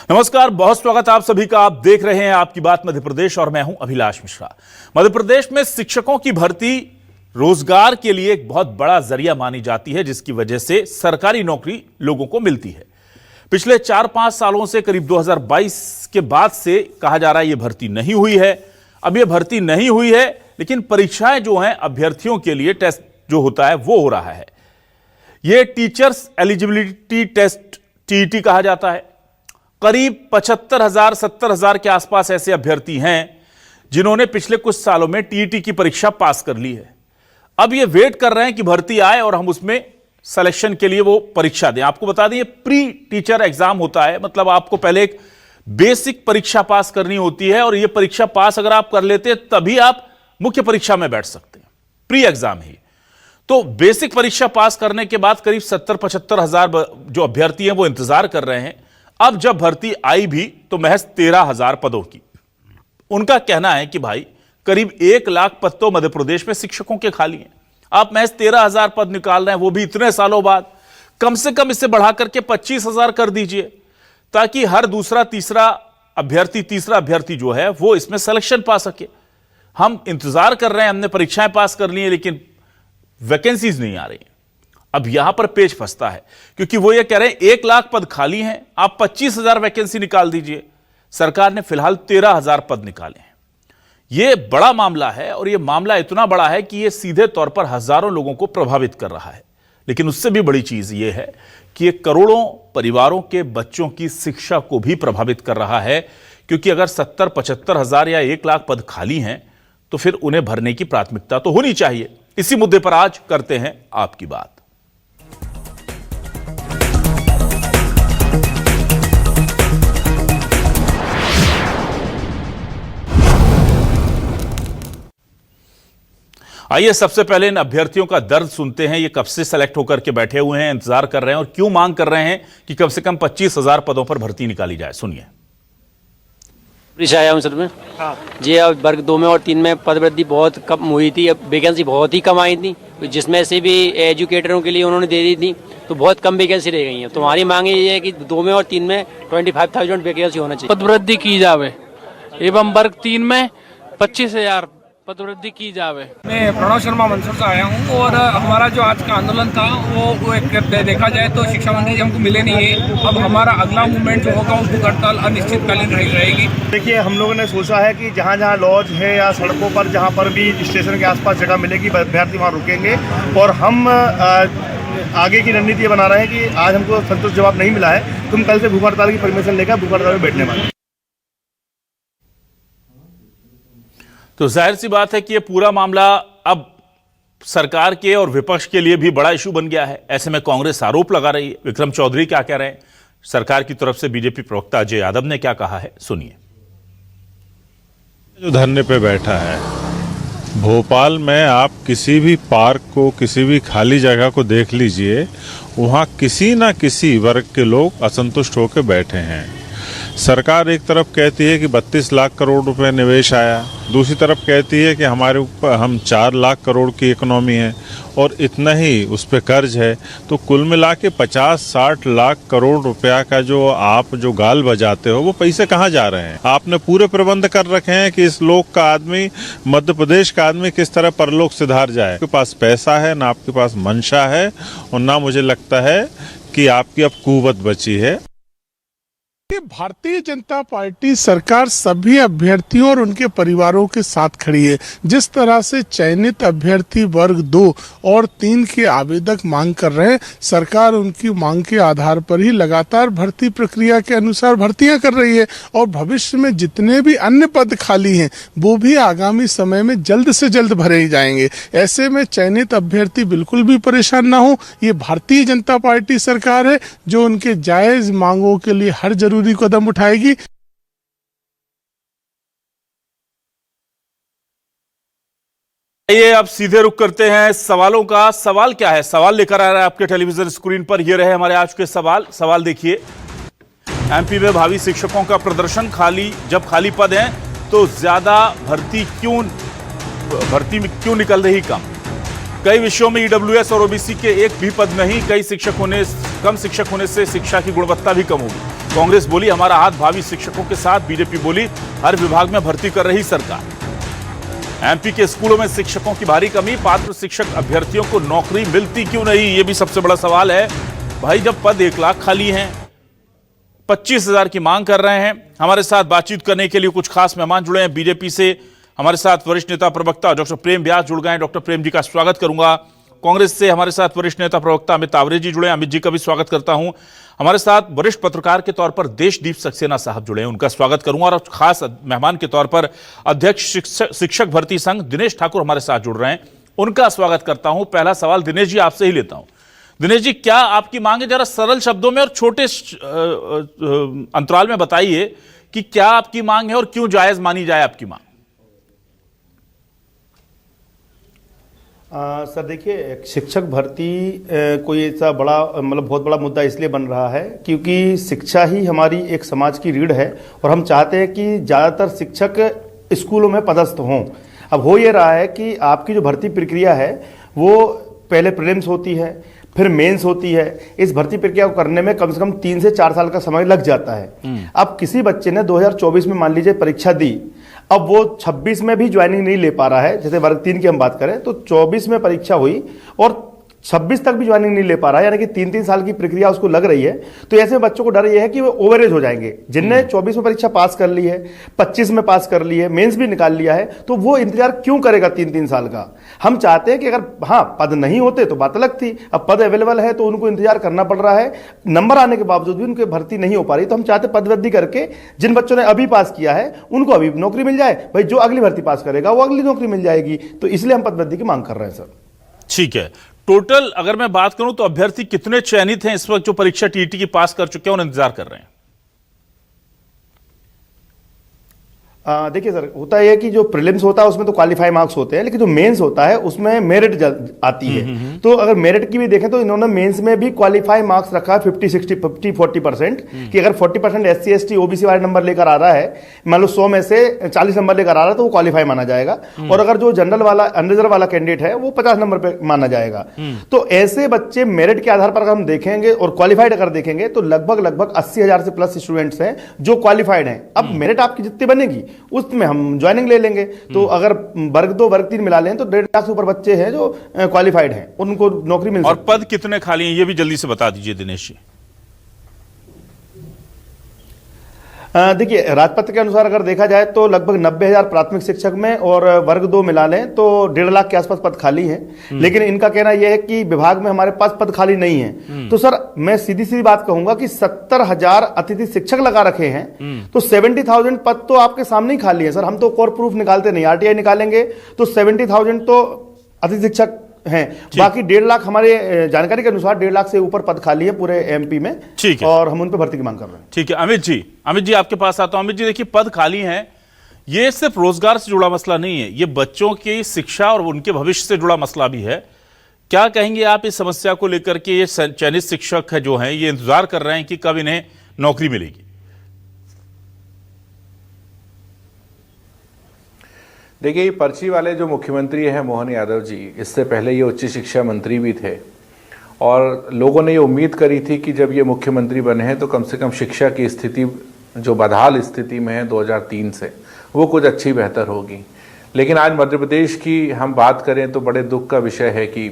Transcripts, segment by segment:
नमस्कार, बहुत स्वागत आप सभी का। आप देख रहे हैं आपकी बात मध्य प्रदेश और मैं हूं अभिलाष मिश्रा। मध्य प्रदेश में शिक्षकों की भर्ती रोजगार के लिए एक बहुत बड़ा जरिया मानी जाती है, जिसकी वजह से सरकारी नौकरी लोगों को मिलती है। पिछले 4-5 सालों से करीब 2022 के बाद से कहा जा रहा है यह भर्ती नहीं हुई है। अब यह भर्ती नहीं हुई है, लेकिन परीक्षाएं जो हैं अभ्यर्थियों के लिए टेस्ट जो होता है वो हो रहा है। यह टीचर्स एलिजिबिलिटी टेस्ट टीईटी कहा जाता है। करीब 75,000-70,000 के आसपास ऐसे अभ्यर्थी हैं जिन्होंने पिछले कुछ सालों में टीईटी की परीक्षा पास कर ली है। अब ये वेट कर रहे हैं कि भर्ती आए और हम उसमें सिलेक्शन के लिए वो परीक्षा दें। आपको बता दें, ये प्री टीचर एग्जाम होता है, मतलब आपको पहले एक बेसिक परीक्षा पास करनी होती है और ये परीक्षा पास अगर आप कर लेते हैं तभी आप मुख्य परीक्षा में बैठ सकते हैं। प्री एग्जाम ही तो बेसिक परीक्षा पास करने के बाद करीब 70-75,000 जो अभ्यर्थी हैं वो इंतजार कर रहे हैं। अब जब भर्ती आई भी तो महज 13,000 पदों की। उनका कहना है कि भाई करीब 1 लाख पद तो मध्य प्रदेश में शिक्षकों के खाली हैं। आप महज 13,000 पद निकाल रहे हैं, वो भी इतने सालों बाद। कम से कम इसे बढ़ा करके 25,000 कर दीजिए, ताकि हर तीसरा अभ्यर्थी जो है वो इसमें सिलेक्शन पा सके। हम इंतजार कर रहे हैं, हमने परीक्षाएं पास कर ली हैं, लेकिन वैकेंसीज नहीं आ रही। अब यहां पर पेच फंसता है, क्योंकि वो ये कह रहे हैं 1 लाख पद खाली हैं, आप 25,000 वैकेंसी निकाल दीजिए। सरकार ने फिलहाल 13,000 पद निकाले हैं। यह बड़ा मामला है और यह मामला इतना बड़ा है कि यह सीधे तौर पर हजारों लोगों को प्रभावित कर रहा है। लेकिन उससे भी बड़ी चीज यह है कि यह करोड़ों परिवारों के बच्चों की शिक्षा को भी प्रभावित कर रहा है, क्योंकि अगर 70-75,000 या 1 लाख पद खाली हैं तो फिर उन्हें भरने की प्राथमिकता तो होनी चाहिए। इसी मुद्दे पर आज करते हैं आपकी बात। आइए सबसे पहले इन अभ्यर्थियों का दर्द सुनते हैं। ये कब से सेलेक्ट होकर के बैठे हुए हैं, इंतजार कर रहे हैं और क्यों मांग कर रहे हैं कि कम से कम 25,000 पदों पर भर्ती निकाली जाए। सुनिए। आया हूँ सर में। जी, अब वर्ग 2 में और 3 में पद वृद्धि बहुत कम हुई थी, अब वैकेंसी बहुत ही कम आई थी, जिसमें से भी एजुकेटरों के लिए उन्होंने दे दी थी, तो बहुत कम वैकेंसी रह गई है। तो हमारी मांग ये है कि 2 में और 3 में 25,000 वैकेंसी होना चाहिए। पद वृद्धि की जावे एवं वर्ग 3 में 25,000 पद वृद्धि की जावे। मैं प्रणव शर्मा मंदसौर से आया हूँ और हमारा जो आज का आंदोलन था वो एक देखा जाए तो शिक्षा मंत्री हमको मिले नहीं है। अब हमारा अगला मूवमेंट जो होगा वो भूख हड़ताल अनिश्चितकालीन रहेगी। देखिए, हम लोगों ने सोचा है कि जहाँ जहाँ लॉज है या सड़कों पर जहाँ पर भी स्टेशन के आसपास जगह मिलेगी अभ्यर्थी वहाँ रुकेंगे और हम आगे की रणनीति बना रहे हैं कि आज हमको संतुष्ट जवाब नहीं मिला है, तुम कल से भूख हड़ताल की परमिशन लेकर भूख हड़ताल में बैठने वाले। तो जाहिर सी बात है कि यह पूरा मामला अब सरकार के और विपक्ष के लिए भी बड़ा इशू बन गया है। ऐसे में कांग्रेस आरोप लगा रही है। विक्रम चौधरी क्या कह रहे हैं, सरकार की तरफ से बीजेपी प्रवक्ता अजय यादव ने क्या कहा है, सुनिए। जो धरने पे बैठा है, भोपाल में आप किसी भी पार्क को, किसी भी खाली जगह को देख लीजिए, वहाँ किसी ना किसी वर्ग के लोग असंतुष्ट होकर बैठे हैं। सरकार एक तरफ कहती है कि 32 लाख करोड़ रुपए निवेश आया, दूसरी तरफ कहती है कि हमारे ऊपर हम 4 लाख करोड़ की इकोनॉमी है और इतना ही उस पर कर्ज है। तो कुल मिला के 50-60 लाख करोड़ रुपया का जो आप जो गाल बजाते हो, वो पैसे कहाँ जा रहे हैं? आपने पूरे प्रबंध कर रखे हैं कि इस लोक का आदमी, मध्य प्रदेश का आदमी किस तरह परलोक सिधार जाए। आपके पास पैसा है ना, आपके पास मंशा है और ना मुझे लगता है कि आपकी अब कुव्वत बची है। भारतीय जनता पार्टी सरकार सभी अभ्यर्थियों और उनके परिवारों के साथ खड़ी है। जिस तरह से चयनित अभ्यर्थी वर्ग 2 और 3 के आवेदक मांग कर रहे हैं, सरकार उनकी मांग के आधार पर ही लगातार भर्ती प्रक्रिया के अनुसार भर्तियां कर रही है और भविष्य में जितने भी अन्य पद खाली हैं वो भी आगामी समय में जल्द से जल्द भरे जाएंगे। ऐसे में चयनित अभ्यर्थी बिल्कुल भी परेशान ना हो। ये भारतीय जनता पार्टी सरकार है जो उनके जायज मांगों के लिए हर जरूरी कदम उठाएगी। ये अब सीधे रुख करते हैं सवालों का। सवाल क्या है, सवाल लेकर आ रहा है आपके टेलीविजन स्क्रीन पर। ये रहे हमारे आज के सवाल देखिए। एमपी में भावी शिक्षकों का प्रदर्शन, जब खाली पद हैं तो ज्यादा भर्ती में क्यों निकल रही कम? कई विषयों में ईडब्ल्यूएस और ओबीसी के एक भी पद नहीं, कम शिक्षक होने से शिक्षा की गुणवत्ता भी कम होगी। कांग्रेस बोली हमारा हाथ भावी शिक्षकों के साथ। बीजेपी बोली हर विभाग में भर्ती कर रही सरकार। एमपी के स्कूलों में शिक्षकों की भारी कमी, पात्र शिक्षक अभ्यर्थियों को नौकरी मिलती क्यों नहीं, ये भी सबसे बड़ा सवाल है। भाई जब पद 1 लाख खाली हैं, 25,000 की मांग कर रहे हैं। हमारे साथ बातचीत करने के लिए कुछ खास मेहमान जुड़े हैं बीजेपी से। हमारे साथ वरिष्ठ नेता प्रवक्ता डॉक्टर प्रेम व्यास जुड़ गए हैं। डॉक्टर प्रेम जी का स्वागत करूंगा। कांग्रेस से हमारे साथ वरिष्ठ नेता प्रवक्ता अमित तावरे जी जुड़े हैं। अमित जी का भी स्वागत करता हूं। हमारे साथ वरिष्ठ पत्रकार के तौर पर देशदीप सक्सेना साहब जुड़े हैं, उनका स्वागत करूंगा। और खास मेहमान के तौर पर अध्यक्ष शिक्षक भर्ती संघ दिनेश ठाकुर हमारे साथ जुड़ रहे हैं, उनका स्वागत करता हूं। पहला सवाल दिनेश जी आपसे ही लेता हूं। दिनेश जी, क्या आपकी मांग है? जरा सरल शब्दों में और छोटे अंतराल में बताइए कि क्या आपकी मांग है और क्यों जायज मानी जाए आपकी मांग। सर देखिए, शिक्षक भर्ती कोई ऐसा बड़ा मतलब बहुत बड़ा मुद्दा इसलिए बन रहा है क्योंकि शिक्षा ही हमारी एक समाज की रीढ़ है और हम चाहते हैं कि ज़्यादातर शिक्षक स्कूलों में पदस्थ हों। अब हो ये रहा है कि आपकी जो भर्ती प्रक्रिया है वो पहले प्रीलिम्स होती है, फिर मेंस होती है। इस भर्ती प्रक्रिया को करने में कम से कम 3 से 4 साल का समय लग जाता है। अब किसी बच्चे ने 2024 में मान लीजिए परीक्षा दी, अब वो 26 में भी ज्वाइनिंग नहीं ले पा रहा है। जैसे वर्ग 3 की हम बात करें तो 24 में परीक्षा हुई और 26 तक भी ज्वाइनिंग नहीं ले पा रहा है, यानी कि 3-3 साल की प्रक्रिया उसको लग रही है। तो ऐसे बच्चों को डर ये है कि वो ओवरेज हो जाएंगे। जिनने 24 में परीक्षा पास कर ली है, 25 में पास कर ली है, मेंस भी निकाल लिया है, तो वो इंतजार क्यों करेगा 3-3 साल का। हम चाहते हैं कि अगर हाँ पद नहीं होते तो बात अलग थी, अब पद अवेलेबल है तो उनको इंतजार करना पड़ रहा है। नंबर आने के बावजूद भी उनकी भर्ती नहीं हो पा रही, तो हम चाहते पद वृद्धि करके जिन बच्चों ने अभी पास किया है उनको अभी नौकरी मिल जाए। भाई जो अगली भर्ती पास करेगा वो अगली नौकरी मिल जाएगी। तो इसलिए हम पद वृद्धि की मांग कर रहे हैं सर। ठीक है, टोटल अगर मैं बात करूं तो अभ्यर्थी कितने चयनित हैं इस वक्त जो परीक्षा टीईटी की पास कर चुके हैं और इंतजार कर रहे हैं? देखिए सर, होता है कि जो प्रीलिम्स होता है उसमें तो क्वालिफाई मार्क्स होते हैं, लेकिन जो मेंस होता है उसमें मेरिट आती है। तो अगर मेरिट की भी देखें तो इन्होंने मेंस में भी क्वालिफाई मार्क्स रखा है 50-60-50-40% कि अगर 40% SC ST OBC वाले नंबर लेकर आ रहा है, मान लो 100 में से 40 नंबर लेकर आ रहा है तो वो क्वालिफाई माना जाएगा। और अगर जो जनरल वाला अनरिजर्व वाला कैंडिडेट है वो 50 नंबर पे माना जाएगा। तो ऐसे बच्चे मेरिट के आधार पर अगर हम देखेंगे और क्वालिफाइड अगर देखेंगे तो लगभग 80,000 से प्लस स्टूडेंट्स हैं जो क्वालिफाइड हैं। अब मेरिट आपकी जितनी बनेगी उसमें हम ज्वाइनिंग ले लेंगे। तो अगर वर्ग 2 वर्ग 3 मिला लें तो 1.5 लाख से ऊपर बच्चे हैं जो क्वालिफाइड हैं, उनको नौकरी मिल और पद कितने खाली हैं ये भी जल्दी से बता दीजिए दिनेश जी। देखिए, राजपत्र के अनुसार अगर देखा जाए तो लगभग 90,000 प्राथमिक शिक्षक में और वर्ग 2 मिला लें तो 1.5 लाख के आसपास पद खाली हैं। लेकिन इनका कहना यह है कि विभाग में हमारे पास पद खाली नहीं है। तो सर मैं सीधी सीधी बात कहूंगा कि 70,000 अतिथि शिक्षक लगा रखे हैं, तो 70,000 पद तो आपके सामने ही खाली है सर। हम तो कोर प्रूफ निकालते नहीं, RTI निकालेंगे तो 70,000 तो अतिथि शिक्षक हैं। बाकी 1.5 लाख हमारे जानकारी के अनुसार 1.5 लाख से ऊपर पद खाली है पूरे MP में। ठीक है, और हम उन पर भर्ती की मांग कर रहे हैं। ठीक है अमित जी आपके पास आता हूं। अमित जी देखिए, पद खाली हैं, ये सिर्फ रोजगार से जुड़ा मसला नहीं है, ये बच्चों की शिक्षा और उनके भविष्य से जुड़ा मसला भी है। क्या कहेंगे आप इस समस्या को लेकर के? ये चयनित शिक्षक है जो हैं ये इंतजार कर रहे हैं कि कब इन्हें नौकरी मिलेगी। देखिए, ये पर्ची वाले जो मुख्यमंत्री हैं मोहन यादव जी, इससे पहले ये उच्च शिक्षा मंत्री भी थे और लोगों ने ये उम्मीद करी थी कि जब ये मुख्यमंत्री बने हैं तो कम से कम शिक्षा की स्थिति जो बदहाल स्थिति में है 2003 से, वो कुछ अच्छी बेहतर होगी। लेकिन आज मध्य प्रदेश की हम बात करें तो बड़े दुख का विषय है कि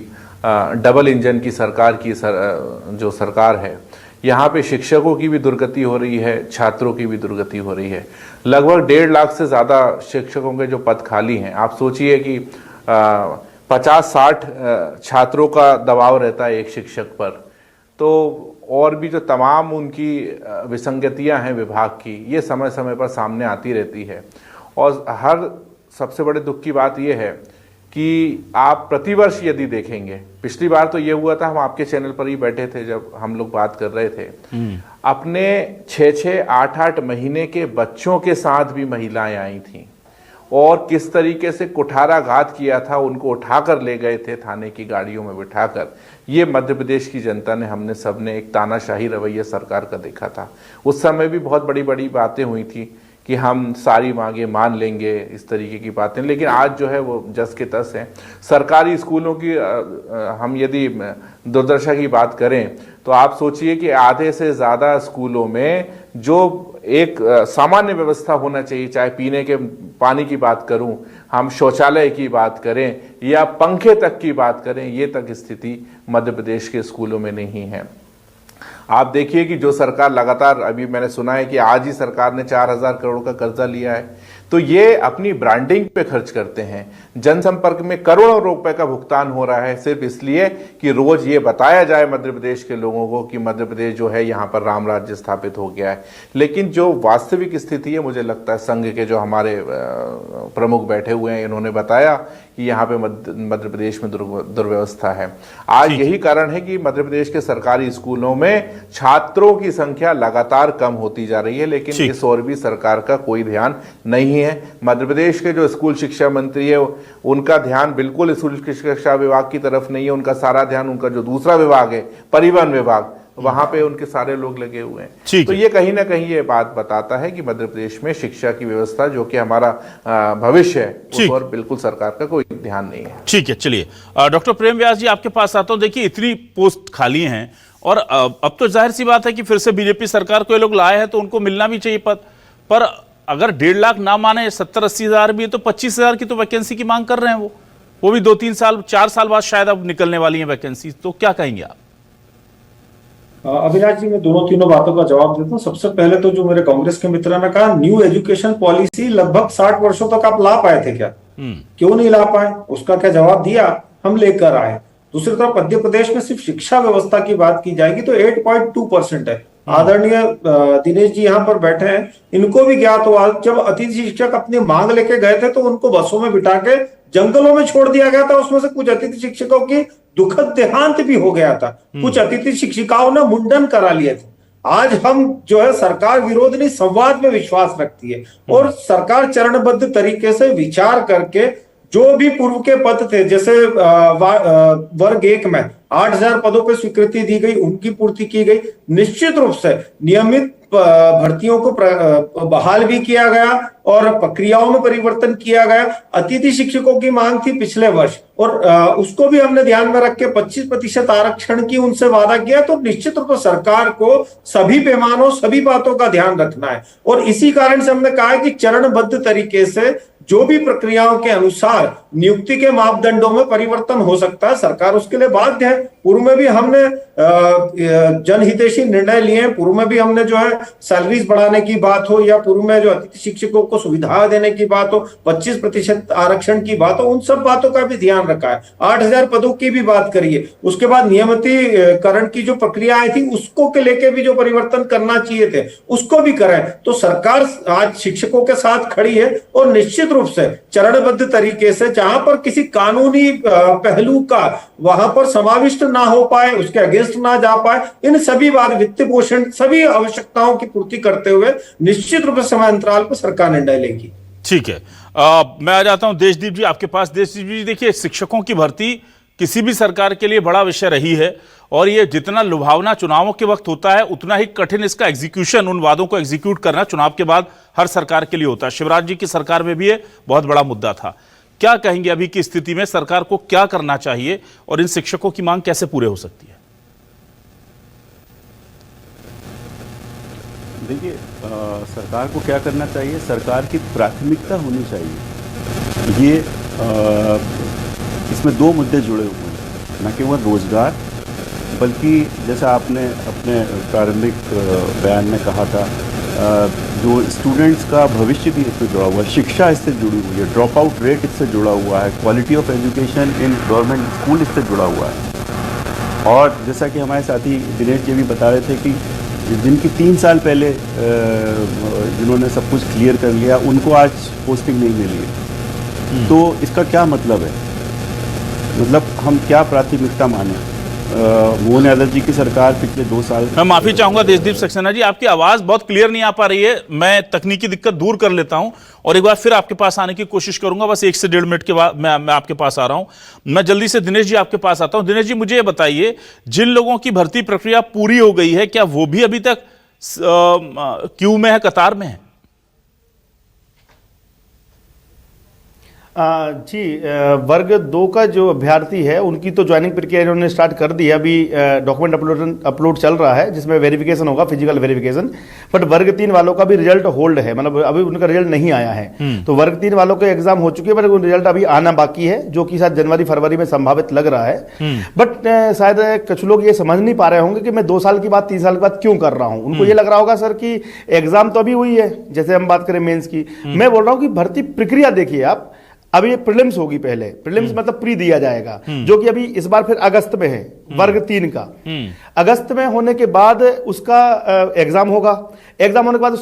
डबल इंजन की सरकार की जो सरकार है, यहाँ पे शिक्षकों की भी दुर्गति हो रही है, छात्रों की भी दुर्गति हो रही है। लगभग 1.5 लाख से ज़्यादा शिक्षकों के जो पद खाली हैं, आप सोचिए कि 50-60 छात्रों का दबाव रहता है एक शिक्षक पर। तो और भी जो तमाम उनकी विसंगतियां हैं विभाग की, ये समय समय पर सामने आती रहती है। और हर सबसे बड़े दुख की बात यह है कि आप प्रतिवर्ष यदि देखेंगे, पिछली बार तो ये हुआ था, हम आपके चैनल पर ही बैठे थे जब हम लोग बात कर रहे थे, अपने 6-6, 8-8 महीने के बच्चों के साथ भी महिलाएं आई थीं और किस तरीके से कुठाराघात किया था, उनको उठाकर ले गए थे थाने की गाड़ियों में बिठाकर। ये मध्य प्रदेश की जनता ने, हमने सबने एक तानाशाही रवैया सरकार का देखा था। उस समय भी बहुत बड़ी बड़ी बातें हुई थी कि हम सारी मांगे मान लेंगे, इस तरीके की बातें। लेकिन आज जो है वो जस के तस है। सरकारी स्कूलों की हम यदि दुर्दशा की बात करें तो आप सोचिए कि आधे से ज़्यादा स्कूलों में जो एक सामान्य व्यवस्था होना चाहिए, चाहे पीने के पानी की बात करूं, हम शौचालय की बात करें या पंखे तक की बात करें, ये तक स्थिति मध्य प्रदेश के स्कूलों में नहीं है। आप देखिए कि जो सरकार लगातार, अभी मैंने सुना है कि आज ही सरकार ने 4,000 करोड़ का कर्जा लिया है, तो ये अपनी ब्रांडिंग पे खर्च करते हैं। जनसंपर्क में करोड़ों रुपए का भुगतान हो रहा है सिर्फ इसलिए कि रोज ये बताया जाए मध्य प्रदेश के लोगों को कि मध्य प्रदेश जो है यहाँ पर राम राज्य स्थापित हो गया है। लेकिन जो वास्तविक स्थिति है, मुझे लगता है संघ के जो हमारे प्रमुख बैठे हुए हैं, इन्होंने बताया कि यहाँ पे मध्य प्रदेश में दुर्व्यवस्था है। आज यही कारण है कि मध्य प्रदेश के सरकारी स्कूलों में छात्रों की संख्या लगातार कम होती जा रही है, लेकिन इस ओर भी सरकार का कोई ध्यान नहीं है। मध्य प्रदेश के जो स्कूल शिक्षा मंत्री है, उनका ध्यान बिल्कुल स्कूल शिक्षा विभाग की तरफ नहीं है। उनका सारा ध्यान उनका जो दूसरा विभाग है, परिवहन विभाग, वहां पे उनके सारे लोग लगे हुए हैं। तो ये कहीं ना कहीं ये बात बताता है कि मध्य प्रदेश में शिक्षा की व्यवस्था, जो कि हमारा भविष्य है, उस पर बिल्कुल सरकार का कोई ध्यान नहीं है। ठीक है, चलिए डॉक्टर प्रेम व्यास जी आपके पास आता हूं। देखिए, इतनी पोस्ट खाली हैं और अब तो जाहिर सी बात है कि फिर से बीजेपी सरकार को ये लोग लाए हैं तो उनको मिलना भी चाहिए पद। पर अगर 1.5 लाख ना माने, 70-80 हजार भी है, तो 25,000 की तो वैकेंसी की मांग कर रहे हैं वो भी 2-3 साल 4 साल बाद शायद अब निकलने वाली है वैकेंसी। तो क्या कहेंगे आप? अभिलाष जी, मैं दोनों तीनों बातों का जवाब देता हूँ। सबसे पहले तो जो मेरे कांग्रेस के मित्र ने कहा, न्यू एजुकेशन पॉलिसी लगभग 60 वर्षों तक आप ला पाए थे क्या? क्यों नहीं ला पाए? उसका क्या जवाब दिया? हम लेकर आए। दूसरी तरफ मध्य प्रदेश में सिर्फ शिक्षा व्यवस्था की बात की जाएगी तो 8.2% है। आदरणीय दिनेश जी यहाँ पर बैठे हैं, इनको भी ज्ञात हुआ जब अतिथि शिक्षक अपनी मांग लेके गए थे तो उनको बसों में बिठा के जंगलों में छोड़ दिया गया था। उसमें से कुछ अतिथि शिक्षकों की दुखद देहांत भी हो गया था। कुछ अतिथि शिक्षिकाओं ने मुंडन करा लिए थे। आज हम जो है सरकार विरोध नहीं, संवाद में विश्वास रखती है और सरकार चरणबद्ध तरीके से विचार करके जो भी पूर्व के पद थे, जैसे वर्ग 1 में 8,000 पदों पर स्वीकृति दी गई, उनकी पूर्ति की गई। निश्चित रूप से नियमित भर्तियों को बहाल भी किया गया और प्रक्रियाओं में परिवर्तन किया गया। अतिथि शिक्षकों की मांग थी पिछले वर्ष और उसको भी हमने ध्यान में रख के 25% आरक्षण की उनसे वादा किया। तो निश्चित रूप से सरकार को सभी पैमानों, सभी बातों का ध्यान रखना है और इसी कारण से हमने कहा है कि चरणबद्ध तरीके से जो भी प्रक्रियाओं के अनुसार नियुक्ति के मापदंडों में परिवर्तन हो सकता है, सरकार उसके लिए बाध्य है। पूर्व में भी हमने जनहितैषी निर्णय लिए हैं। पूर्व में भी हमने जो है सैलरीज बढ़ाने की बात हो या पूर्व में जो अतिथि शिक्षकों को सुविधा देने की बात हो, 25% आरक्षण की बात हो, उन सब बातों का भी ध्यान रखा है। 8,000 पदों की भी बात करिए। उसके बाद नियमितीकरण की जो प्रक्रिया आई थी उसको के लेके भी जो परिवर्तन करना चाहिए थे उसको भी करें। तो सरकार आज शिक्षकों के साथ खड़ी है और निश्चित रूप से चरणबद्ध तरीके से जहां पर किसी कानूनी पहलू का वहां पर समाविष्ट ना हो पाए, उसके अगेंस्ट ना जा पाए, इन सभी बात वित्त पोषण सभी आवश्यकताओं की पूर्ति करते हुए निश्चित रूप से समय अंतराल पर सरकार निर्णय लेगी। ठीक है, मैं आ जाता हूं देशदीप जी आपके पास। देशदीप जी, देखिए, शिक्षकों की भर्ती किसी भी सरकार के लिए बड़ा विषय रही है और ये जितना लुभावना चुनावों के वक्त होता है उतना ही कठिन इसका एग्जीक्यूशन, उन वादों को एग्जीक्यूट करना चुनाव के बाद हर सरकार के लिए होता है। शिवराज जी की सरकार में भी ये बहुत बड़ा मुद्दा था। क्या कहेंगे अभी की स्थिति में सरकार को क्या करना चाहिए और इन शिक्षकों की मांग कैसे पूरे हो सकती है? देखिए, सरकार को क्या करना चाहिए, सरकार की प्राथमिकता होनी चाहिए। ये इसमें 2 मुद्दे जुड़े हुए हैं, न केवल रोजगार बल्कि जैसा आपने अपने प्रारंभिक बयान में कहा था, जो स्टूडेंट्स का भविष्य भी इससे जुड़ा हुआ है, शिक्षा इससे जुड़ी हुई है, ड्रॉप आउट रेट इससे जुड़ा हुआ है, quality of education in government school इससे जुड़ा हुआ है। और जैसा कि हमारे साथी दिनेश जी भी बता रहे थे कि जिनकी 3 साल पहले जिन्होंने सब कुछ क्लियर कर लिया, उनको आज पोस्टिंग नहीं मिली है। तो इसका क्या मतलब है? मतलब हम क्या प्राथमिकता माने? मोहन यादव जी की सरकार पिछले 2 साल। मैं माफी चाहूंगा देशदीप सक्सेना जी, आपकी आवाज बहुत क्लियर नहीं आ पा रही है। मैं तकनीकी दिक्कत दूर कर लेता हूं और एक बार फिर आपके पास आने की कोशिश करूंगा। बस 1 से 1.5 मिनट के बाद मैं आपके पास आ रहा हूं। मैं जल्दी से दिनेश जी आपके पास आता हूं। दिनेश जी, मुझे ये बताइए, जिन लोगों की भर्ती प्रक्रिया पूरी हो गई है, क्या वो भी अभी तक क्यू में है, कतार में है? जी, वर्ग 2 का जो अभ्यर्थी है उनकी तो ज्वाइनिंग प्रक्रिया इन्होंने स्टार्ट कर दी है। अभी डॉक्यूमेंट अपलोड चल रहा है जिसमें वेरिफिकेशन होगा, फिजिकल वेरिफिकेशन। बट वर्ग 3 वालों का भी रिजल्ट होल्ड है, मतलब अभी उनका रिजल्ट नहीं आया है। तो वर्ग 3 वालों के एग्जाम हो चुके हैं, बट रिजल्ट अभी आना बाकी है, जो कि शायद जनवरी फरवरी में संभावित लग रहा है। बट शायद कुछ लोग ये समझ नहीं पा रहे होंगे कि मैं 2 साल की बात 3 साल की बात क्यों कर रहा हूं। उनको ये लग रहा होगा सर कि एग्जाम तो अभी हुई है, जैसे हम बात करें मेंस की। मैं बोल रहा हूं कि भर्ती प्रक्रिया देखिए आप, अभी ये प्रीलिम्स होगी पहले, प्रीलिम्स मतलब प्री दिया जाएगा, जो कि अभी इस बार फिर अगस्त में है, वर्ग 3 का। अगस्त में होने के बाद उसका एग्जाम होगा, एग्जाम होने के बाद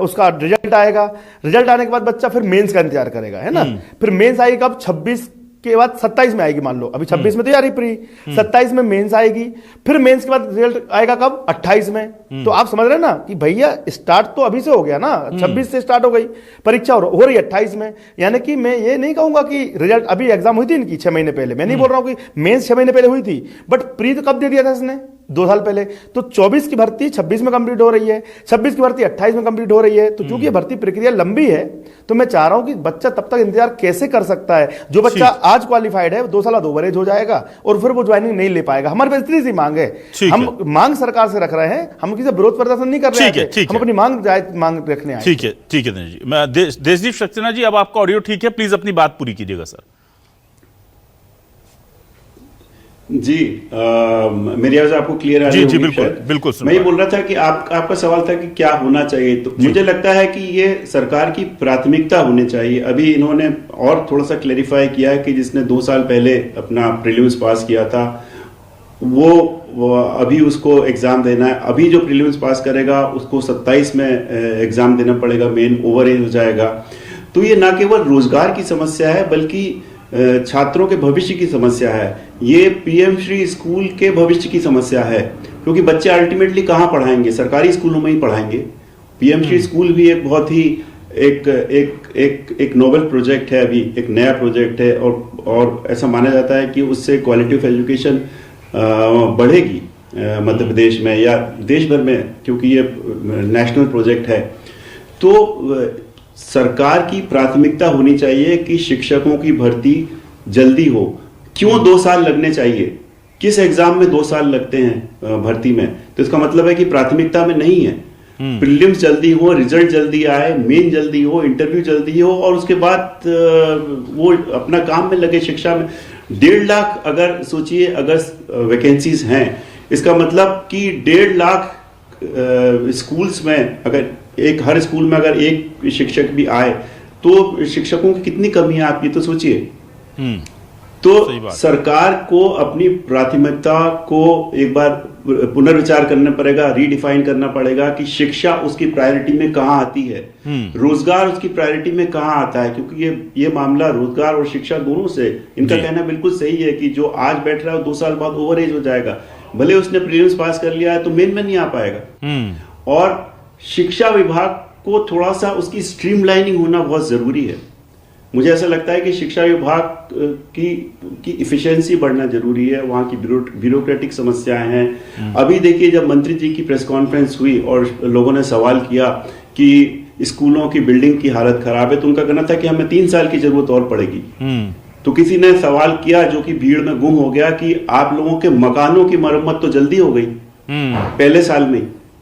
उसका रिजल्ट आएगा, रिजल्ट आने के बाद बच्चा फिर मेंस का इंतजार करेगा, है ना। फिर मेंस आएगी कब, 26 के बाद 27 में आएगी, मान लो अभी 26 में तो यार प्री, 27 में मेंस आएगी, फिर मेंस के बाद रिजल्ट आएगा कब, 28 में। तो आप समझ रहे हैं ना कि भैया स्टार्ट तो अभी से हो गया ना, 26 से स्टार्ट हो गई परीक्षा, हो रही है 28 में। यानी कि मैं ये नहीं कहूंगा कि रिजल्ट, अभी एग्जाम हुई थी इनकी 6 महीने पहले, मैं नहीं बोल रहा हूं कि मेंस 6 महीने पहले हुई थी, बट प्री तो कब दे दिया था इसने, 2 साल पहले। तो 24 की भर्ती 26 में कंप्लीट हो रही है, 26 की भर्ती 28 में कंप्लीट हो रही है। तो चूंकि ये भर्ती प्रक्रिया लंबी है, तो मैं चाह रहा हूं कि बच्चा तब तक इंतजार कैसे कर सकता है। जो बच्चा आज क्वालिफाइड है 2 साल बाद ओवरेज हो जाएगा और फिर वो ज्वाइनिंग नहीं ले पाएगा। हमारे पास इतनी सी मांग है, हम मांग सरकार से रख रहे हैं, हम किसी विरोध प्रदर्शन नहीं कर रहे हैं, हम अपनी मांग रखने आए। ठीक है दिनेश जी। मैं देशदीप सक्सेना जी, अब आपका ऑडियो ठीक है, प्लीज अपनी बात पूरी कीजिएगा सर। जी, मेरी आवाज आपको क्लियर आ रही है? जी बिल्कुल। मैं ये बोल रहा था कि आपका सवाल था कि क्या होना चाहिए, तो मुझे लगता है कि ये सरकार की प्राथमिकता होनी चाहिए। अभी इन्होंने और थोड़ा सा क्लेरिफाई किया है कि जिसने 2 साल पहले अपना प्रीलिम्स पास किया था वो अभी उसको एग्जाम देना है। अभी जो प्रीलिम्स पास करेगा उसको 27 में एग्जाम देना पड़ेगा, मेन ओवरेज हो जाएगा। तो ये ना केवल रोजगार की समस्या है बल्कि छात्रों के भविष्य की समस्या है। ये पीएम श्री स्कूल के भविष्य की समस्या है, क्योंकि बच्चे अल्टीमेटली कहाँ पढ़ाएंगे, सरकारी स्कूलों में ही पढ़ाएंगे। पीएम श्री स्कूल भी एक बहुत ही एक नोबल प्रोजेक्ट है, अभी एक नया प्रोजेक्ट है, और ऐसा माना जाता है कि उससे क्वालिटी ऑफ एजुकेशन बढ़ेगी मध्य प्रदेश में या देश भर में, क्योंकि ये नेशनल प्रोजेक्ट है। तो सरकार की प्राथमिकता होनी चाहिए कि शिक्षकों की भर्ती जल्दी हो। क्यों 2 साल लगने चाहिए, किस एग्जाम में 2 साल लगते हैं भर्ती में, तो इसका मतलब है कि प्राथमिकता में नहीं है। प्रीलिम्स जल्दी हो, रिजल्ट जल्दी आए, मेन जल्दी हो, इंटरव्यू जल्दी हो, और उसके बाद वो अपना काम में लगे शिक्षा में। 1.5 लाख अगर सोचिए, अगर वैकेंसीज हैं, इसका मतलब कि 1.5 लाख स्कूल्स में अगर हर स्कूल में अगर एक शिक्षक भी आए तो शिक्षकों की कितनी कमी है, आप ये तो सोचिए। तो सरकार को अपनी प्राथमिकता को एक बार पुनर्विचार करना पड़ेगा, रीडिफाइन करना पड़ेगा कि शिक्षा उसकी प्रायोरिटी में कहां आती है, रोजगार उसकी प्रायोरिटी में कहां आता है। क्योंकि ये मामला रोजगार और शिक्षा दोनों से, इनका कहना बिल्कुल सही है कि जो आज बैठ रहा है 2 साल बाद ओवरेज हो जाएगा, भले उसने प्रीलिम्स पास कर लिया है तो मेन में नहीं आ पाएगा। और शिक्षा विभाग को थोड़ा सा उसकी स्ट्रीमलाइनिंग होना बहुत जरूरी है। मुझे ऐसा लगता है कि शिक्षा विभाग की इफिशिएंसी बढ़ना जरूरी है, वहाँ की ब्यूरोक्रेटिक समस्याएं हैं। अभी देखिए, जब मंत्री जी की प्रेस कॉन्फ्रेंस हुई और लोगों ने सवाल किया कि स्कूलों की बिल्डिंग की हालत खराब है, तो उनका कहना था कि हमें 3 साल की जरूरत और पड़ेगी। तो किसी ने सवाल किया जो कि भीड़ में गुम हो गया कि आप लोगों के मकानों की मरम्मत तो जल्दी हो गई पहले साल में,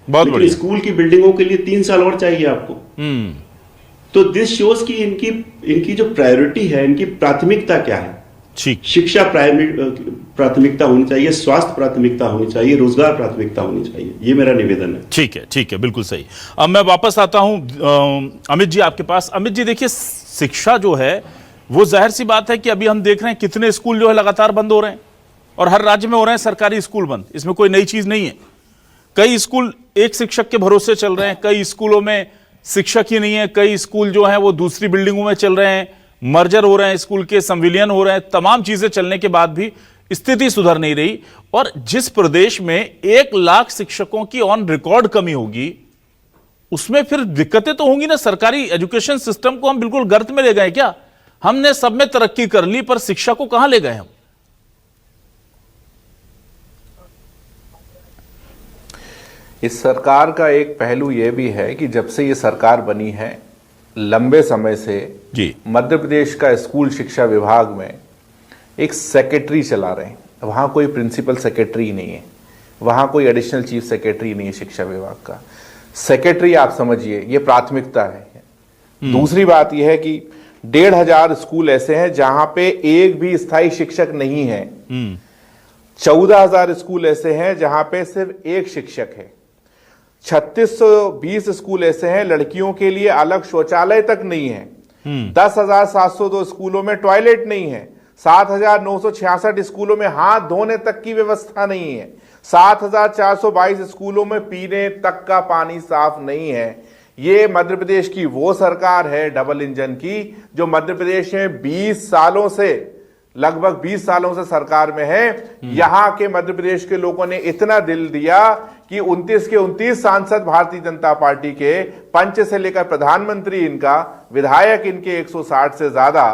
लेकिन स्कूल की बिल्डिंगों के लिए 3 साल और चाहिए आपको। तो दिस शोज की इनकी जो प्रायोरिटी है, इनकी प्राथमिकता क्या है। शिक्षा प्राथमिकता होनी चाहिए, स्वास्थ्य प्राथमिकता होनी चाहिए, रोजगार प्राथमिकता होनी चाहिए, ये मेरा निवेदन है। ठीक है, बिल्कुल सही। अब मैं वापस आता हूं अमित जी आपके पास। अमित जी देखिए, शिक्षा जो है वो जाहिर सी बात है कि अभी हम देख रहे हैं कितने स्कूल जो है लगातार बंद हो रहे हैं, और हर राज्य में हो रहे हैं सरकारी स्कूल बंद। इसमें कोई नई चीज नहीं है। कई स्कूल एक शिक्षक के भरोसे चल रहे हैं, कई स्कूलों में शिक्षक ही नहीं है, कई स्कूल जो हैं वो दूसरी बिल्डिंगों में चल रहे हैं, मर्जर हो रहे हैं, स्कूल के संविलियन हो रहे हैं। तमाम चीजें चलने के बाद भी स्थिति सुधर नहीं रही। और जिस प्रदेश में 1 लाख शिक्षकों की ऑन रिकॉर्ड कमी होगी, उसमें फिर दिक्कतें तो होंगी ना। सरकारी एजुकेशन सिस्टम को हम बिल्कुल गर्त में ले गए क्या? हमने सब में तरक्की कर ली, पर शिक्षा को कहां ले गए हम? इस सरकार का एक पहलू यह भी है कि जब से ये सरकार बनी है, लंबे समय से जी मध्य प्रदेश का स्कूल शिक्षा विभाग में एक सेक्रेटरी चला रहे हैं। वहाँ कोई प्रिंसिपल सेक्रेटरी नहीं है, वहाँ कोई एडिशनल चीफ सेक्रेटरी नहीं है शिक्षा विभाग का। सेक्रेटरी आप समझिए, ये प्राथमिकता है। दूसरी बात यह है कि 1,500 स्कूल ऐसे हैं जहां पे एक भी स्थायी शिक्षक नहीं है। 14,000 स्कूल ऐसे हैं जहां पे सिर्फ एक शिक्षक है। 3620 स्कूल ऐसे हैं लड़कियों के लिए अलग शौचालय तक नहीं है। 10,702 स्कूलों में टॉयलेट नहीं है। 7,966 स्कूलों में हाथ धोने तक की व्यवस्था नहीं है। 7,422 स्कूलों में पीने तक का पानी साफ नहीं है। ये मध्य प्रदेश की वो सरकार है डबल इंजन की, जो मध्य प्रदेश में 20 सालों से, लगभग 20 सालों से सरकार में है। यहां के मध्य प्रदेश के लोगों ने इतना दिल दिया कि 29 के 29 सांसद भारतीय जनता पार्टी के, पंच से लेकर प्रधानमंत्री इनका, विधायक इनके 160 से ज्यादा।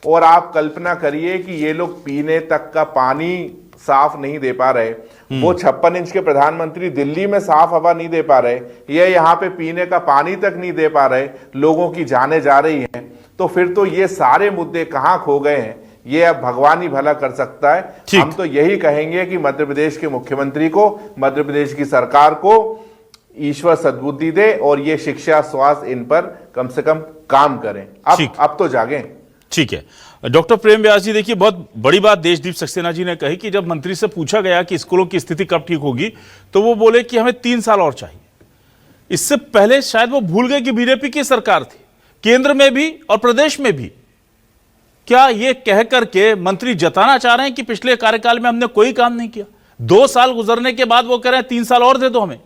और आप कल्पना करिए कि ये लोग पीने तक का पानी साफ नहीं दे पा रहे। वो 56 इंच के प्रधानमंत्री दिल्ली में साफ हवा नहीं दे पा रहे, ये यहाँ पे पीने का पानी तक नहीं दे पा रहे, लोगों की जाने जा रही हैं। तो फिर तो ये सारे मुद्दे कहाँ खो गए हैं, ये अब भगवान ही भला कर सकता है। हम तो यही कहेंगे कि मध्य प्रदेश के मुख्यमंत्री को, मध्य प्रदेश की सरकार को ईश्वर सद्बुद्धि दे और ये शिक्षा स्वास्थ्य इन पर कम से कम काम करें। अब तो जागें। ठीक है डॉक्टर प्रेम व्यास जी, देखिए बहुत बड़ी बात देशदीप सक्सेना जी ने कही कि जब मंत्री से पूछा गया कि स्कूलों की स्थिति कब ठीक होगी तो वो बोले कि हमें 3 साल और चाहिए। इससे पहले शायद वो भूल गए कि बीजेपी की सरकार थी, केंद्र में भी और प्रदेश में भी। क्या ये कह करके मंत्री जताना चाह रहे हैं कि पिछले कार्यकाल में हमने कोई काम नहीं किया? 2 साल गुजरने के बाद वो कह रहे हैं 3 साल और दे दो हमें।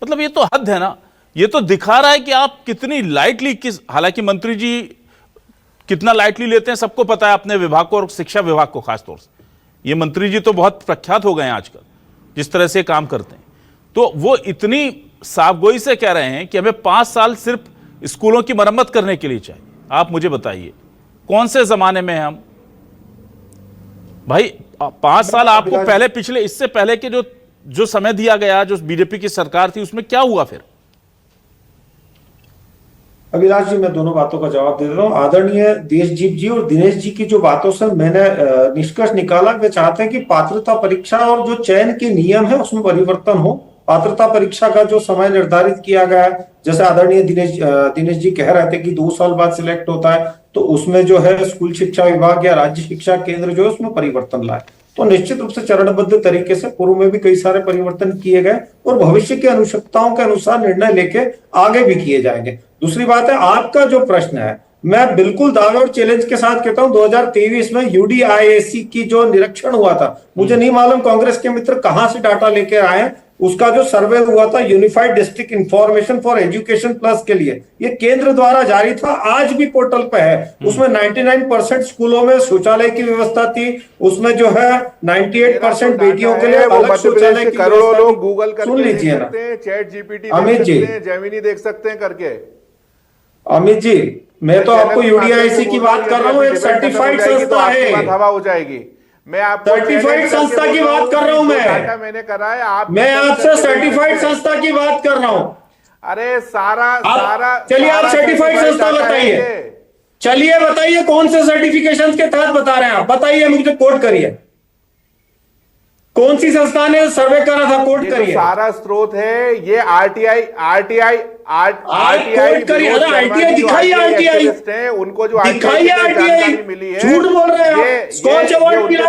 मतलब ये तो हद है ना। ये तो दिखा रहा है कि आप कितनी लाइटली, हालांकि मंत्री जी कितना लाइटली लेते हैं सबको पता है, अपने विभाग को और शिक्षा विभाग को खासतौर से। ये मंत्री जी तो बहुत प्रख्यात हो गए हैं आजकल जिस तरह से काम करते हैं। तो वो इतनी साफगोई से कह रहे हैं कि हमें 5 साल सिर्फ स्कूलों की मरम्मत करने के लिए चाहिए। आप मुझे बताइए कौन से जमाने में हैं हम भाई? 5 साल आपको पहले, पिछले, इससे पहले के जो समय दिया गया, जो बीजेपी की सरकार थी, उसमें क्या हुआ फिर? अभिलाष जी, मैं दोनों बातों का जवाब दे रहा हूँ। आदरणीय देशजीत जी और दिनेश जी की जो बातों से मैंने निष्कर्ष निकाला, वे चाहते हैं कि पात्रता परीक्षा और जो चयन के नियम है उसमें परिवर्तन हो। पात्रता परीक्षा का जो समय निर्धारित किया गया है, जैसे आदरणीय दिनेश जी कह रहे थे कि 2 साल बाद सिलेक्ट होता है, तो उसमें जो है स्कूल शिक्षा विभाग या राज्य शिक्षा केंद्र जो है उसमें परिवर्तन लाए। तो निश्चित रूप से चरणबद्ध तरीके से पूर्व में भी कई सारे परिवर्तन किए गए और भविष्य की आवश्यकताओं के अनुसार निर्णय लेके आगे भी किए जाएंगे। दूसरी बात है, आपका जो प्रश्न है, मैं बिल्कुल दावे और चैलेंज के साथ कहता हूं, 2023 में UDIAC की जो निरीक्षण हुआ था, मुझे नहीं मालूम कांग्रेस के मित्र कहां से डाटा लेके आए हैं, उसका जो सर्वे हुआ था unified district information for education plus के लिए, ये केंद्र द्वारा जारी था, आज भी पोर्टल पे है। उसमें 99% स्कूलों में शौचालय की व्यवस्था थी, उसमें जो है 98% बेटियों के लिए अलग शौचालय की करोड़ों लोग गूगल करके सुन लीजिए ना, chat GPT Amit ji, Gemini देख सकते हैं करके। अमित जी, मैं तो आपको UDIAC की बात कर रहा हूँ, एक सर्टिफाइड संस्था है, हवा हो जाएगी। मैं आपको सर्टिफाइड संस्था की बात कर रहा हूं। मैंने करा है, मैं आपसे सर्टिफाइड संस्था की बात कर रहा हूं। अरे सारा चलिए आप सर्टिफाइड संस्था बताइए, चलिए बताइए कौन से सर्टिफिकेशन के तहत बता रहे हैं आप, बताइए मुझे, कोट करिए कौन सी संस्था ने सर्वे करा था, कोट करिए। सारा स्रोत है ये RTI दिखाइए, RTI उनको जो दिखाइए, RTI मिली है, झूठ बोल रहे हैं आप। स्कॉच अवार्ड मिला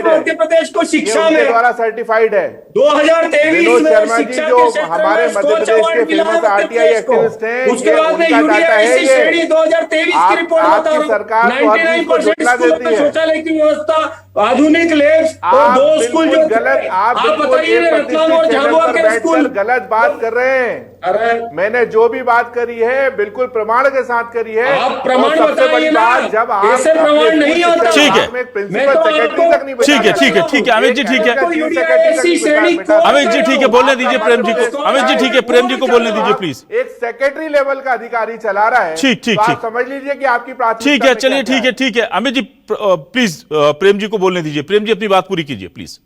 मध्य प्रदेश को शिक्षा में, द्वारा सर्टिफाइड है। 2023 में शिक्षा जो हमारे मध्य प्रदेश के फेमस RTI एक्टिविस्ट हैं, उसके बाद में UDIAC श्रेणी 2023 की रिपोर्ट बता रहा हूं, 99% स्कूलों में शौचालय की व्यवस्था, आधुनिक लैब्स और 2 स्कूल जो गलत, आप बताइए रतलाम और झाबुआ के स्कूल गलत बात कर रहे हैं। अरे मैंने जो भी बात करी है बिल्कुल प्रमाण के साथ करी है। आप प्रमाण बताइए ना, जब ऐसे प्रमाण नहीं होता। ठीक है, ठीक है, ठीक है, ठीक है अमित जी, ठीक है अमित जी, ठीक है, बोलने दीजिए प्रेम जी को। अमित जी ठीक है, प्रेम जी को बोलने दीजिए प्लीज। एक सेक्रेटरी लेवल का अधिकारी चला रहा है, ठीक ठीक ठीक, समझ लीजिए कि आपकी प्राथमिकता। ठीक है, चलिए ठीक है, ठीक है अमित जी, प्लीज प्रेम जी को बोलने दीजिए। प्रेम जी अपनी बात पूरी कीजिए प्लीज।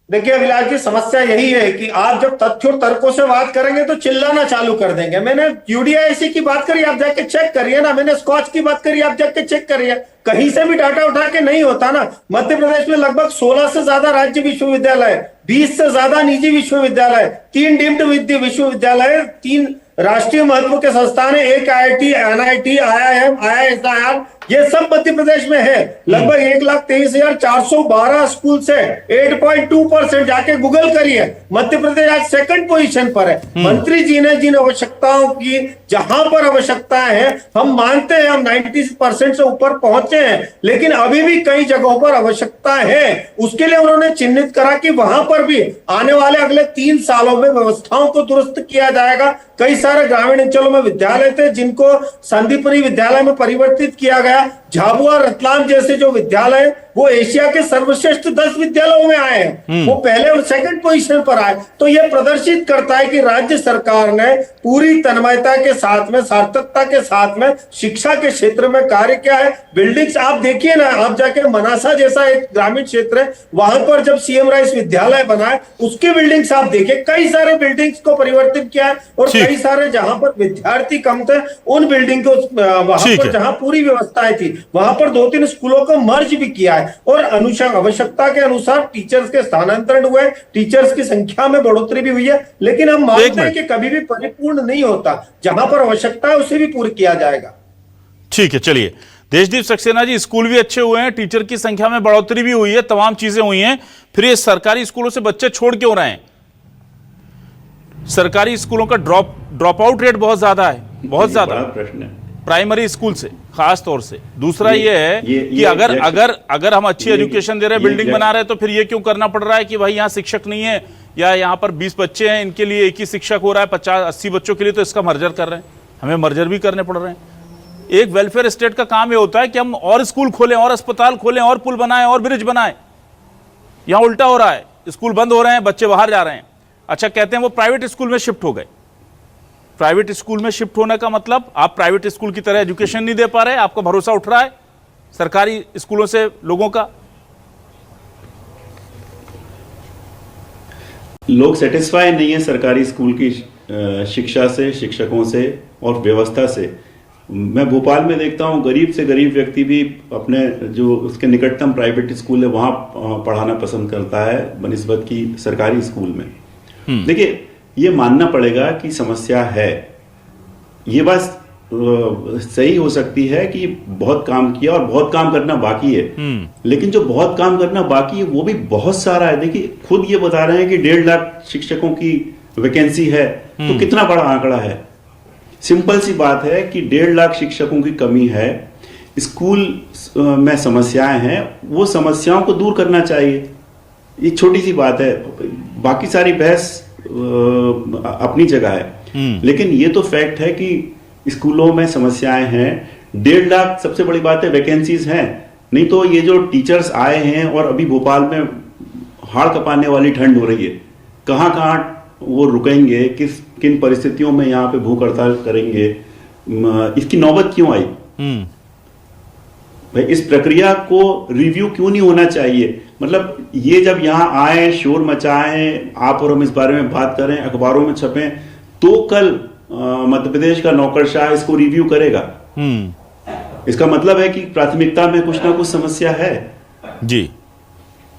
देखिए अभिलाष जी, समस्या यही है कि आप जब तथ्य और तर्कों से बात करेंगे तो चिल्लाना चालू कर देंगे। मैंने यूडीआईसी की बात करी, आप जाके चेक करिए ना। मैंने स्कॉच की बात करी, आप जाके चेक करिए। कहीं से भी डाटा उठा के नहीं होता ना। मध्य प्रदेश में लगभग 16 से ज्यादा राज्य विश्वविद्यालय, 20 से ज्यादा निजी विश्वविद्यालय, 3 डीम्ड विश्वविद्यालय, 3 राष्ट्रीय महत्व के संस्थान है, 1 IIT, NIT, IIM, IISR, ये सब मध्य प्रदेश में है। लगभग 1,23,412 स्कूल से 8.2% जाके गूगल करिए। मध्य प्रदेश आज सेकंड पोजीशन पर है। मंत्री जी ने जिन आवश्यकताओं की, जहां पर आवश्यकताएं हैं, हम मानते हैं हम 90% से ऊपर पहुंचे हैं, लेकिन अभी भी कई जगहों पर आवश्यकताएं हैं। उसके लिए उन्होंने चिन्हित करा कि वहां पर भी आने वाले अगले 3 सालों में व्यवस्थाओं को दुरुस्त किया जाएगा। कई सारे ग्रामीण अंचलों में विद्यालय थे जिनको संदीपनी विद्यालय में परिवर्तित किया गया। झाबुआ, रतलाम जैसे जो विद्यालय वो एशिया के सर्वश्रेष्ठ 10 विद्यालयों में आए हैं, वो पहले और सेकंड पोजीशन पर आए। तो यह प्रदर्शित करता है कि राज्य सरकार ने पूरी तन्मयता के साथ में, सार्थकता के साथ में शिक्षा के क्षेत्र में कार्य किया है। बिल्डिंग्स आप देखिए ना, आप जाके मनासा जैसा एक ग्रामीण क्षेत्र है, वहां पर जब सीएम राइस विद्यालय बना है, उसकी बिल्डिंग्स आप देखिए, कई सारे बिल्डिंग्स को परिवर्तित किया है। और कई सारे जहां पर विद्यार्थी कम थे, उन बिल्डिंग को वहां पर जहां पूरी व्यवस्थाएं थी, वहां पर 2-3 स्कूलों को मर्ज भी किया है। और आवश्यकता के अनुसार टीचर्स के स्थानांतरण हुए, टीचर्स की संख्या में बढ़ोतरी भी हुई है। लेकिन हम मानते हैं कि कभी भी परिपूर्ण नहीं होता, जहां पर आवश्यकता है उसे भी पूर्ण किया जाएगा। ठीक है, चलिए देशदीप सक्सेना जी, स्कूल भी अच्छे हुए हैं, टीचर की संख्या में बढ़ोतरी भी हुई है, तमाम चीजें हुई हैं, फिर ये सरकारी स्कूलों से बच्चे छोड़ क्यों रहे हैं? सरकारी स्कूलों का ड्रॉप आउट रेट बहुत ज्यादा है, बहुत ज्यादा प्रश्न है प्राइमरी स्कूल से खास तौर से। दूसरा ये है कि अगर हम अच्छी एजुकेशन दे रहे हैं, बिल्डिंग बना रहे हैं, तो फिर ये क्यों करना पड़ रहा है कि भाई यहाँ शिक्षक नहीं है, या यहाँ पर 20 बच्चे हैं, इनके लिए एक ही शिक्षक हो रहा है 50-80 बच्चों के लिए, तो इसका मर्जर कर रहे हैं। हमें मर्जर भी करने पड़ रहे हैं। एक वेलफेयर स्टेट का काम ये होता है कि हम और स्कूल खोलें, और अस्पताल खोलें, और पुल बनाएं, और ब्रिज बनाएं। यहाँ उल्टा हो रहा है, स्कूल बंद हो रहे हैं, बच्चे बाहर जा रहे हैं। अच्छा, कहते हैं वो प्राइवेट स्कूल में शिफ्ट हो गए। प्राइवेट स्कूल में शिफ्ट होने का मतलब आप प्राइवेट स्कूल की तरह एजुकेशन नहीं दे पा रहे, आपका भरोसा उठ रहा है सरकारी स्कूलों से लोगों का। लोग सेटिस्फाई नहीं है सरकारी स्कूल की शिक्षा से, शिक्षकों से और व्यवस्था से। मैं भोपाल में देखता हूँ गरीब से गरीब व्यक्ति भी अपने जो उसके निकटतम प्राइवेट स्कूल है वहां पढ़ाना पसंद करता है बनिस्बत की सरकारी स्कूल में। देखिए, ये मानना पड़ेगा कि समस्या है। ये बात सही हो सकती है कि बहुत काम किया और बहुत काम करना बाकी है, लेकिन जो बहुत काम करना बाकी है वो भी बहुत सारा है। देखिए, खुद ये बता रहे हैं कि 1.5 लाख शिक्षकों की वैकेंसी है, तो कितना बड़ा आंकड़ा है। सिंपल सी बात है कि 1.5 लाख शिक्षकों की कमी है, स्कूल में समस्याएं हैं, वो समस्याओं को दूर करना चाहिए। ये छोटी सी बात है, बाकी सारी बहस अपनी जगह है, लेकिन ये तो फैक्ट है कि स्कूलों में समस्याएं हैं। 1.5 लाख सबसे बड़ी बात है, वैकेंसीज हैं। नहीं तो ये जो टीचर्स आए हैं और अभी भोपाल में हाड़ कपाने वाली ठंड हो रही है, कहाँ वो रुकेंगे, किन परिस्थितियों में यहाँ पे भूख हड़ताल करेंगे, इसकी नौबत क्यों आई? भाई, इस प्रक्रिया को रिव्यू क्यों नहीं होना चाहिए? मतलब ये जब यहाँ आए, शोर मचाएं, आप और हम इस बारे में बात करें, अखबारों में छपें, तो कल मध्य प्रदेश का नौकरशाह इसको रिव्यू करेगा। इसका मतलब है कि प्राथमिकता में कुछ ना कुछ समस्या है जी।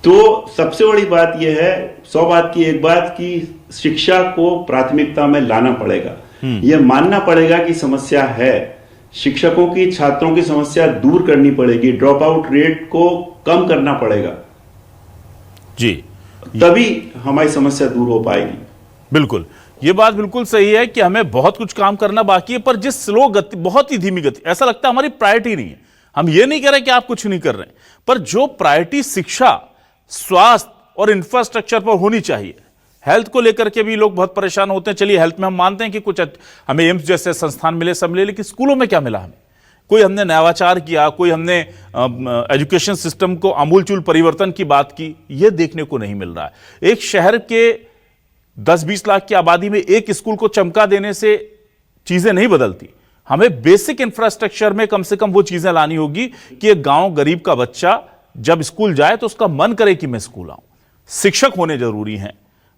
तो सबसे बड़ी बात यह है, 100 बात की एक बात, कि शिक्षा को प्राथमिकता में लाना पड़ेगा। यह मानना पड़ेगा कि समस्या है, शिक्षकों की, छात्रों की समस्या दूर करनी पड़ेगी, ड्रॉप आउट रेट को कम करना पड़ेगा जी, तभी हमारी समस्या दूर हो पाएगी। बिल्कुल, ये बात बिल्कुल सही है कि हमें बहुत कुछ काम करना बाकी है, पर जिस स्लो गति, बहुत ही धीमी गति, ऐसा लगता है हमारी प्रायोरिटी नहीं है। हम ये नहीं कह रहे कि आप कुछ नहीं कर रहे हैं, पर जो प्रायोरिटी शिक्षा, स्वास्थ्य और इंफ्रास्ट्रक्चर पर होनी चाहिए, हेल्थ को लेकर के भी लोग बहुत परेशान होते हैं। चलिए, हेल्थ में हम मानते हैं कि कुछ हमें एम्स जैसे संस्थान मिले, सब मिले, लेकिन स्कूलों में क्या मिला हमें? कोई हमने नवाचार किया, कोई हमने एजुकेशन सिस्टम को आमूलचूल परिवर्तन की बात की, यह देखने को नहीं मिल रहा है। एक शहर के 10-20 लाख की आबादी में एक स्कूल को चमका देने से चीजें नहीं बदलती। हमें बेसिक इंफ्रास्ट्रक्चर में कम से कम वो चीजें लानी होगी कि एक गांव गरीब का बच्चा जब स्कूल जाए तो उसका मन करे कि मैं स्कूल आऊं। शिक्षक होने जरूरी हैं,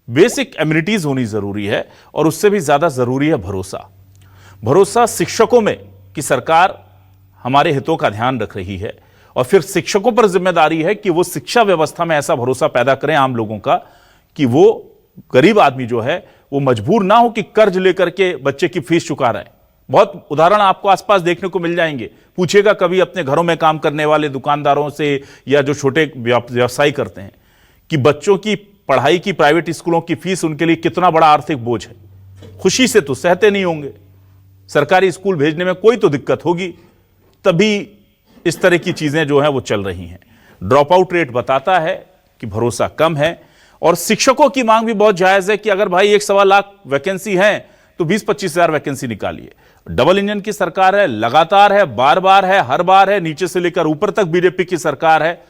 बेसिक एमिनिटीज होनी जरूरी है, और उससे भी ज्यादा जरूरी है भरोसा। भरोसा शिक्षकों में कि सरकार हमारे हितों का ध्यान रख रही है, और फिर शिक्षकों पर जिम्मेदारी है कि वो शिक्षा व्यवस्था में ऐसा भरोसा पैदा करें आम लोगों का कि वो गरीब आदमी जो है वो मजबूर ना हो कि कर्ज लेकर के बच्चे की फीस चुका रहे हैं। बहुत उदाहरण आपको आसपास देखने को मिल जाएंगे। पूछिएगा कभी अपने घरों में काम करने वाले दुकानदारों से या जो छोटे व्यवसाय करते हैं कि बच्चों की पढ़ाई की प्राइवेट स्कूलों की फीस उनके लिए कितना बड़ा आर्थिक बोझ है। खुशी से तो सहते नहीं होंगे, सरकारी स्कूल भेजने में कोई तो दिक्कत होगी, तभी इस तरह की चीजें जो हैं वो चल रही हैं। ड्रॉप आउट रेट बताता है कि भरोसा कम है, और शिक्षकों की मांग भी बहुत जायज है कि अगर भाई 1.25 लाख वैकेंसी है तो 20-25 हजार वैकेंसी निकालिए। डबल इंजन की सरकार है, लगातार है, बार बार है, हर बार है, नीचे से लेकर ऊपर तक बीजेपी की सरकार है,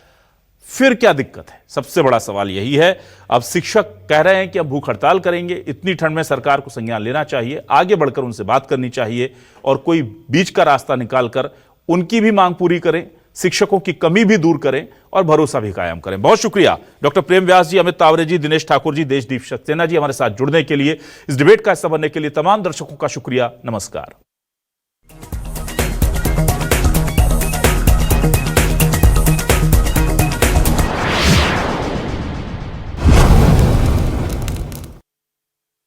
फिर क्या दिक्कत है? सबसे बड़ा सवाल यही है। अब शिक्षक कह रहे हैं कि अब भूख हड़ताल करेंगे। इतनी ठंड में सरकार को संज्ञान लेना चाहिए, आगे बढ़कर उनसे बात करनी चाहिए और कोई बीच का रास्ता निकालकर उनकी भी मांग पूरी करें, शिक्षकों की कमी भी दूर करें और भरोसा भी कायम करें। बहुत शुक्रिया डॉक्टर प्रेम व्यास जी, अमित तावरे जी, दिनेश ठाकुर जी, देशदीप सक्सेना जी हमारे साथ जुड़ने के लिए, इस डिबेट का हिस्सा बनने के लिए तमाम दर्शकों का शुक्रिया। नमस्कार।